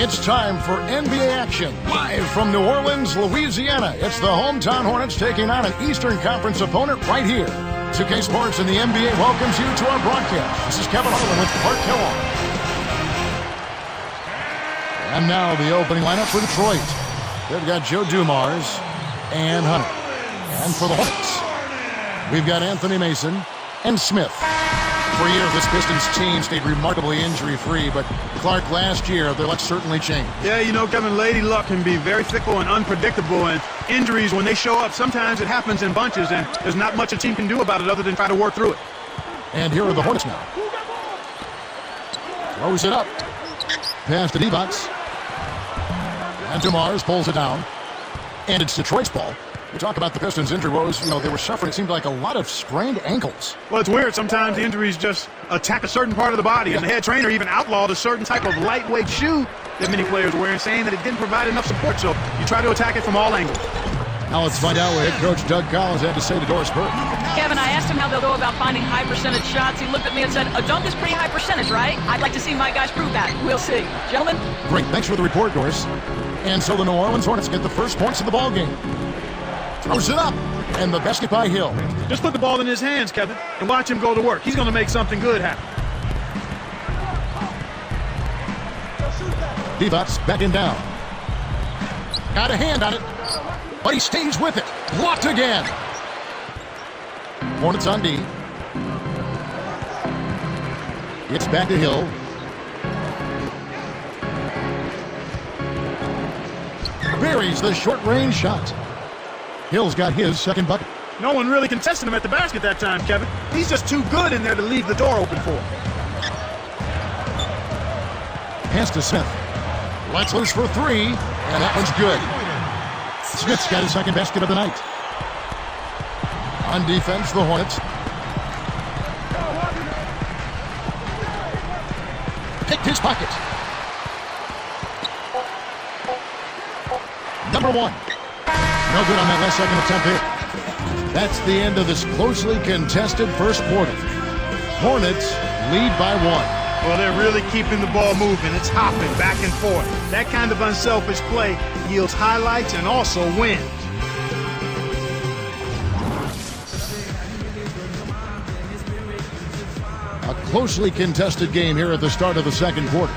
It's time for NBA action, live from New Orleans, Louisiana. It's the hometown Hornets taking on an Eastern Conference opponent right here. 2K Sports and the NBA welcomes you to our broadcast. This is Kevin Harlan with Clark Hill. And now the opening lineup for Detroit. They've got Joe Dumars and Hunter. And for the Hornets, we've got Anthony Mason and Smith. For years, this Pistons team stayed remarkably injury-free, but Clark, last year, their luck certainly changed. Yeah, you know, Kevin, Lady Luck can be very fickle and unpredictable, and injuries, when they show up, sometimes it happens in bunches, and there's not much a team can do about it other than try to work through it. And here are the Hornets now. Throws it up. Pass to D-Box. And Dumars pulls it down. And it's Detroit's ball. We talk about the Pistons' injury woes. You know, they were suffering, it seemed like, a lot of sprained ankles. Well, it's weird. Sometimes the injuries just attack a certain part of the body, and the head trainer even outlawed a certain type of lightweight shoe that many players were wearing, saying that it didn't provide enough support, so you try to attack it from all angles. Now let's find out what head coach Doug Collins had to say to Doris Burke. Kevin, I asked him how they'll go about finding high-percentage shots. He looked at me and said, a dunk is pretty high percentage, right? I'd like to see my guys prove that. We'll see. Gentlemen? Great. Thanks for the report, Doris. And so the New Orleans Hornets get the first points of the ball game. Throws it up, and the basket by Hill. Just put the ball in his hands, Kevin, and watch him go to work. He's going to make something good happen. Divac backing down. Got a hand on it, but he stays with it. Blocked again. Hornets on D. It's back to Hill. Buries the short-range shot. Hill's got his second bucket. No one really contested him at the basket that time, Kevin. He's just too good in there to leave the door open for him. Pass to Smith. Lets loose for three, and that one's good. Smith's got his second basket of the night. On defense, the Hornets. Picked his pocket. Number one. No good on that last second attempt here. That's the end of this closely contested first quarter. Hornets lead by one. Well, they're really keeping the ball moving. It's hopping back and forth. That kind of unselfish play yields highlights and also wins. A closely contested game here at the start of the second quarter.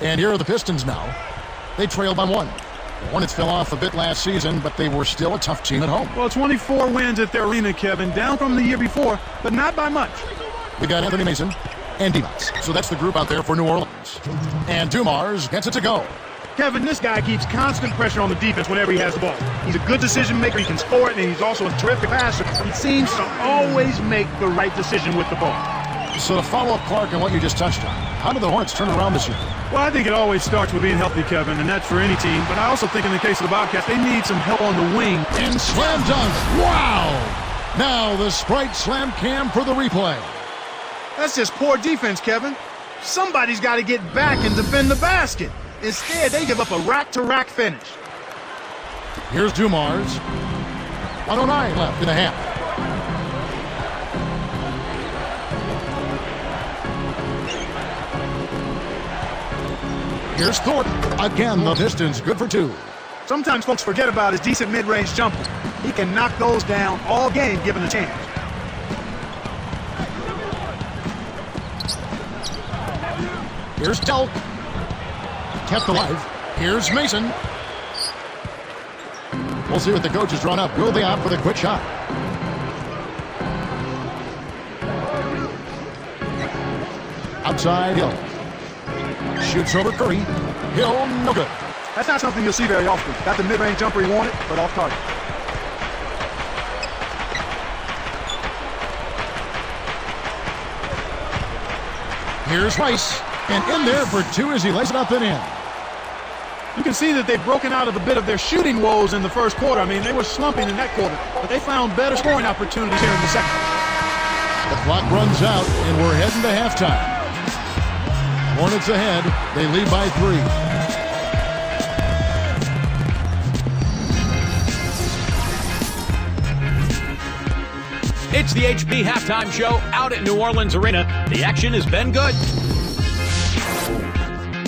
And here are the Pistons now. They trail by one. The Hornets fell off a bit last season, but they were still a tough team at home. Well, 24 wins at their arena, Kevin, down from the year before, but not by much. We got Anthony Mason and Divac. So that's the group out there for New Orleans. And Dumars gets it to go. Kevin, this guy keeps constant pressure on the defense whenever he has the ball. He's a good decision maker. He can score it, and he's also a terrific passer. He seems to always make the right decision with the ball. So to follow up, Clark, on what you just touched on, how did the Hornets turn around this year? Well, I think it always starts with being healthy, Kevin, and that's for any team. But I also think in the case of the Bobcats, they need some help on the wing. And slam dunk. Wow! Now the Sprite slam cam for the replay. That's just poor defense, Kevin. Somebody's got to get back and defend the basket. Instead, they give up a rack-to-rack finish. Here's Dumars. 1:09 left in the half. Here's Thorpe. Again, the Pistons good for two. Sometimes folks forget about his decent mid-range jumper. He can knock those down all game given a chance. Here's Delk. Kept alive. Here's Mason. We'll see what the coach has drawn up. Will they opt for the quick shot? Outside Hill. Shoots over Curry. Hill, no good. That's not something you'll see very often. Got the mid-range jumper he wanted, but off target. Here's Rice. And in there for two as he lays it up and in. You can see that they've broken out of a bit of their shooting woes in the first quarter. I mean, they were slumping in that quarter, but they found better scoring opportunities here in the second. The clock runs out, and we're heading to halftime. Hornets ahead. They lead by 3. It's the HB Halftime Show out at New Orleans Arena. The action has been good.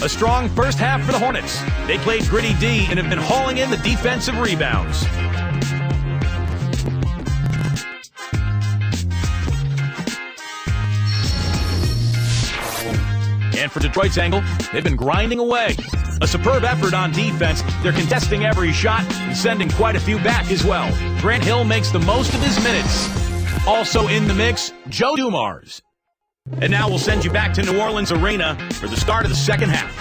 A strong first half for the Hornets. They played gritty D and have been hauling in the defensive rebounds. And for Detroit's angle, they've been grinding away. A superb effort on defense. They're contesting every shot and sending quite a few back as well. Grant Hill makes the most of his minutes. Also in the mix, Joe Dumars. And now we'll send you back to New Orleans Arena for the start of the second half.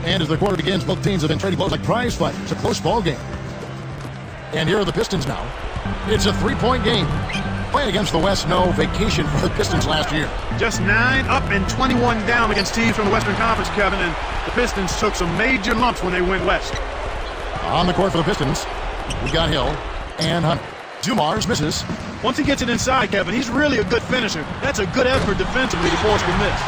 And as the quarter begins, both teams have been trading blows like prize fight. It's a close ball game. And here are the Pistons now. It's a three-point game. Playing against the West, no vacation for the Pistons last year. Just 9 up and 21 down against teams from the Western Conference, Kevin, and the Pistons took some major lumps when they went west. On the court for the Pistons, we got Hill and Hunter. Dumars misses. Once he gets it inside, Kevin, he's really a good finisher. That's a good effort defensively to force the miss.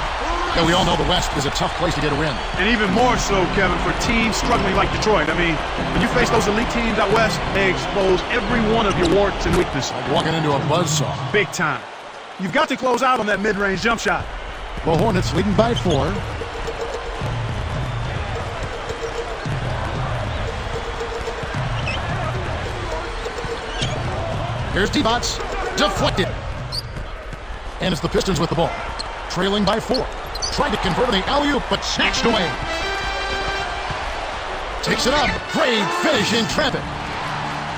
Yeah, we all know the West is a tough place to get a win. And even more so, Kevin, for teams struggling like Detroit. I mean, when you face those elite teams out west, they expose every one of your warts and weaknesses. Like walking into a buzzsaw. Big time. You've got to close out on that mid-range jump shot. The Hornets leading by 4. Here's D-Bots. Deflected. And it's the Pistons with the ball. Trailing by 4. Tried to convert the alley-oop, but snatched away. Takes it up. Great finish in traffic.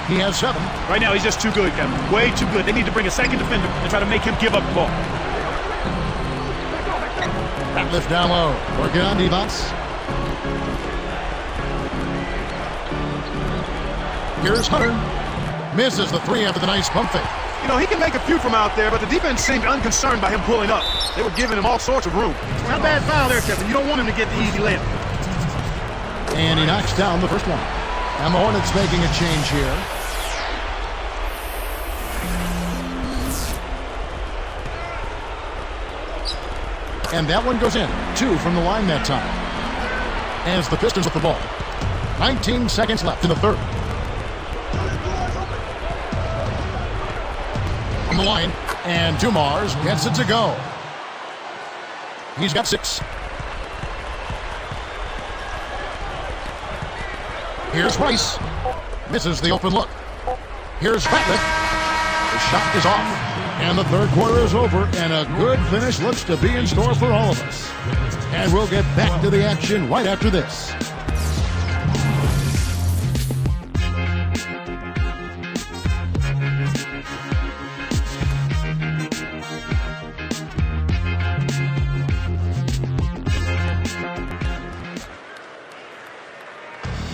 He has 7. Right now, he's just too good, Kevin. Way too good. They need to bring a second defender and try to make him give up the ball. That lift down low. Working on D-Bots. Here's Hunter. Misses the 3 after the nice pump fake. You know, he can make a few from out there, but the defense seemed unconcerned by him pulling up. They were giving him all sorts of room. Not a bad foul there, Kevin. You don't want him to get the easy layup. And he knocks down the first one. And the Hornets making a change here. And that one goes in. 2 from the line that time. And it's the Pistons with the ball. 19 seconds left in the third. On the line, and Dumars gets it to go. He's got 6. Here's Rice. Misses the open look. Here's Ratliff. The shot is off. And the third quarter is over, and a good finish looks to be in store for all of us. And we'll get back to the action right after this.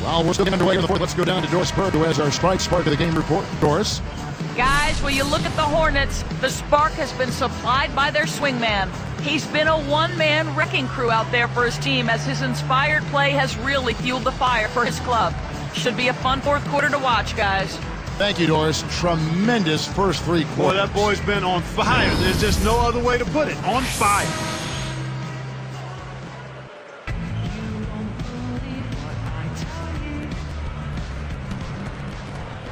Well, we're still getting underway in the fourth. Let's go down to Doris Berg, who has our strike spark of the game report. Doris? Guys, when you look at the Hornets, the spark has been supplied by their swingman. He's been a one-man wrecking crew out there for his team as his inspired play has really fueled the fire for his club. Should be a fun fourth quarter to watch, guys. Thank you, Doris. Tremendous first 3 quarters. Boy, that boy's been on fire. There's just no other way to put it. On fire.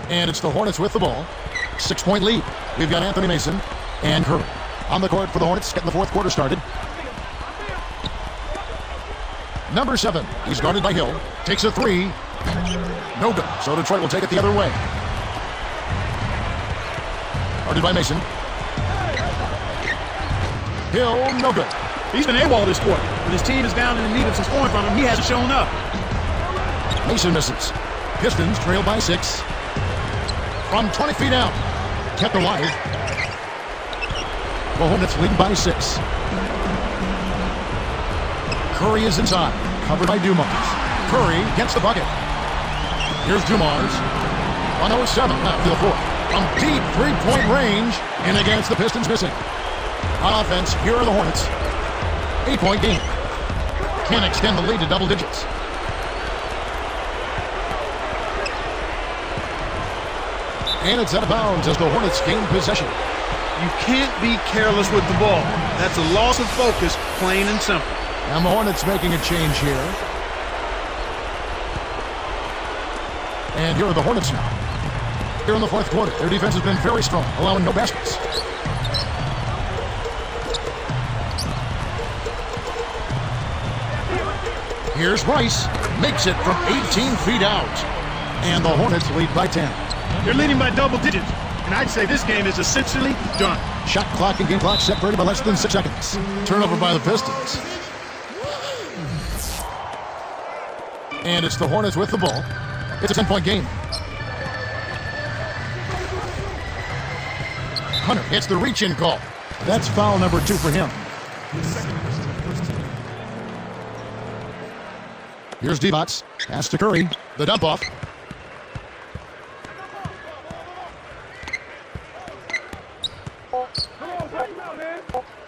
And it's the Hornets with the ball. 6-point lead. We've got Anthony Mason and Curry on the court for the Hornets, getting the fourth quarter started. Number 7, he's guarded by Hill. Takes a 3. No good. So Detroit will take it the other way. Guarded by Mason. Hill, no good. He's been AWOL this quarter. When his team is down in the need of some scoring from him, he hasn't shown up. Mason misses. Pistons trail by 6. From 20 feet out. Kept alive. The Hornets lead by 6. Curry is inside. Covered by Dumars. Curry gets the bucket. Here's Dumars. 1:07 left to the fourth. From deep three-point range. And against the Pistons missing. On offense, here are the Hornets. 8-point game. Can't extend the lead to double digits. And it's out of bounds as the Hornets gain possession. You can't be careless with the ball. That's a loss of focus, plain and simple. And the Hornets making a change here. And here are the Hornets now. Here in the fourth quarter, their defense has been very strong, allowing no baskets. Here's Rice, makes it from 18 feet out. And the Hornets lead by 10. They're leading by double digits, and I'd say this game is essentially done. Shot clock and game clock separated by less than 6 seconds. Turnover by the Pistons. And it's the Hornets with the ball. It's a 10-point game. Hunter hits the reach-in call. That's foul number 2 for him. Here's Divac. Pass to Curry. The dump off.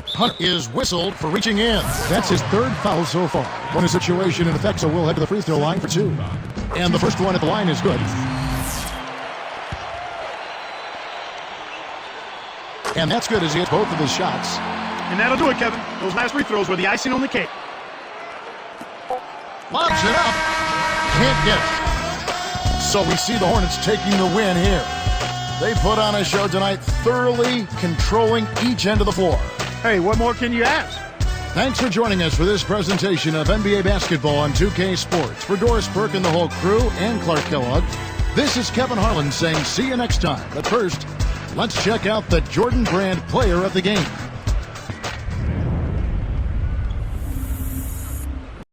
Hunter is whistled for reaching in. That's his 3rd foul so far. When a situation in effect, so we'll head to the free throw line for 2. And the first one at the line is good. And that's good as he hits both of his shots. And that'll do it, Kevin. Those last free throws were the icing on the cake. Lobs it up. Can't get it. So we see the Hornets taking the win here. They put on a show tonight, thoroughly controlling each end of the floor. Hey, what more can you ask? Thanks for joining us for this presentation of NBA basketball on 2K Sports. For Doris Burke and the whole crew and Clark Kellogg, this is Kevin Harlan saying see you next time. But first, let's check out the Jordan Brand player of the game.